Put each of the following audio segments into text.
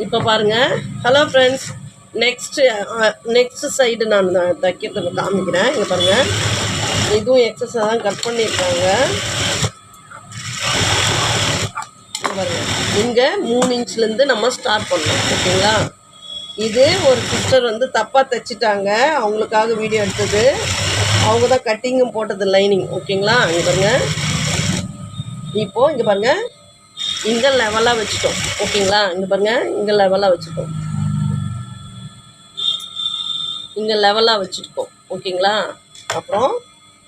இப்போ பாருங்கள். Hello friends, next side நான் தைக்கிறத காமிக்கிறேன். இங்கே பாருங்கள், இதுவும் எக்ஸஸாக தான் கட் பண்ணியிருக்காங்க. இங்கே பாருங்கள், இங்கே 3 இன்ச்லேருந்து நம்ம ஸ்டார்ட் பண்ணோம். ஓகேங்களா? இது ஒரு சிஸ்டர் வந்து தப்பாக தைச்சிட்டாங்க. அவங்களுக்காக வீடியோ எடுத்தது. அவங்க தான் கட்டிங்கும் போட்டது லைனிங். ஓகேங்களா? இங்கே பாருங்கள். இப்போது இங்கே பாருங்கள், இங்கே லெவலாக வச்சுட்டோம். ஓகேங்களா? இங்கே பாருங்கள், இங்கே லெவலாக வச்சுட்டோம். இங்கே லெவலாக வச்சுருக்கோம். ஓகேங்களா? அப்புறம்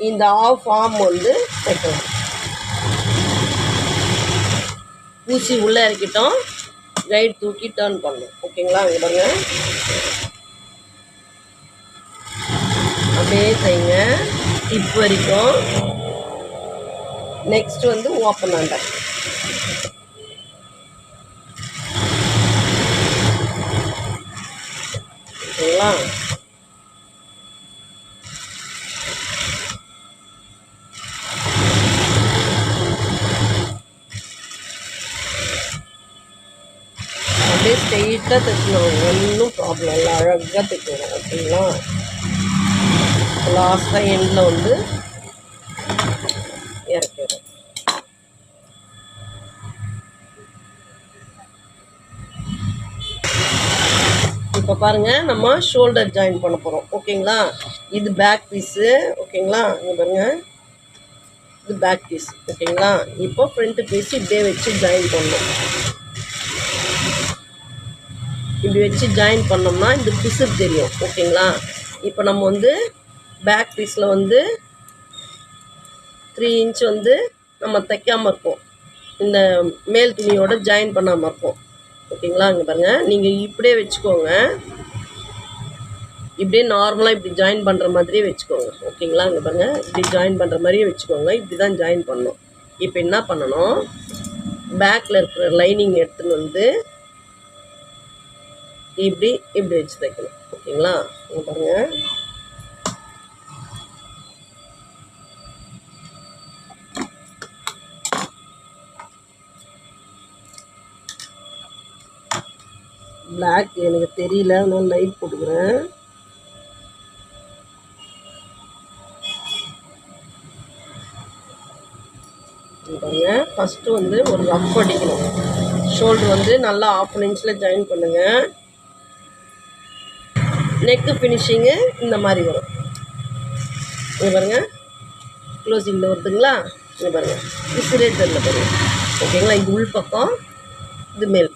இந்த ஆஃப் ஆர்ம் வந்து தைக்கலாம். ஊசி உள்ளே இறக்கிட்டோம், கைட் தூக்கி டர்ன் பண்ணணும். ஓகேங்களா? இங்கே பாருங்கள், அப்படியே தைங்க டிப் வரைக்கும். நெக்ஸ்ட் வந்து ஓப்பன் ஆண்டர். ஓகேங்களா? அப்படியே ஸ்ட்ரெயிட்டாக தைக்கணும். ஒன்றும் ப்ராப்ளம் இல்லை, அழகாக தைக்கணும். ஓகேங்களா? லாஸ்ட்டாக எண்டில் வந்து இறக்கிடும். இப்போ பாருங்கள், நம்ம ஷோல்டர் ஜாயின் பண்ண போகிறோம். ஓகேங்களா? இது பேக் பீஸு. ஓகேங்களா? இங்கே பாருங்கள், இது பேக் பீஸ். ஓகேங்களா? இப்போ ஃப்ரண்ட் பீஸ் இப்படியே வச்சு ஜாயின் பண்ணணும். இப்படி வச்சு ஜாயின் பண்ணோம்னா இந்த பிசுறு தெரியும். ஓகேங்களா? இப்போ நம்ம வந்து பேக் பீஸில் வந்து 3 இன்ச் வந்து நம்ம தைக்காமல் இருக்கோம். இந்த மேல் துணியோட ஜாயின் பண்ணாமல் இருக்கும். ஓகேங்களா? இங்கே பாருங்கள், நீங்கள் இப்படியே வச்சுக்கோங்க. இப்படியே நார்மலாக இப்படி ஜாயின் பண்ணுற மாதிரியே வச்சுக்கோங்க. ஓகேங்களா? இங்கே பாருங்கள், இப்படி ஜாயின் பண்ணுற மாதிரியே வச்சுக்கோங்க. இப்படி தான் ஜாயின் பண்ணணும். இப்போ என்ன பண்ணணும், பேக்கில் இருக்கிற லைனிங் எடுத்துன்னு வந்து இப்படி இப்படி வச்சு தைக்கணும். ஓகேங்களா? இங்கே பாருங்கள், பிளாக் எனக்கு தெரியல, அதனால லைட் போட்டுக்கிறேன். பாருங்க, ஃபஸ்ட்டு வந்து ஒரு ரஃப் அடிக்கணும். ஷோல்டர் வந்து நல்லா 1/2 இன்ச்சில் ஜாயின் பண்ணுங்கள். நெக்கு ஃபினிஷிங்கு இந்த மாதிரி வரும். இங்கே பாருங்கள், க்ளோசிங்கில் வருதுங்களா? இங்கே பாருங்கள், இது சிலேட்டரில் பாருங்கள். ஓகேங்களா? இது உள் பக்கம், இது மேல் பக்கம்.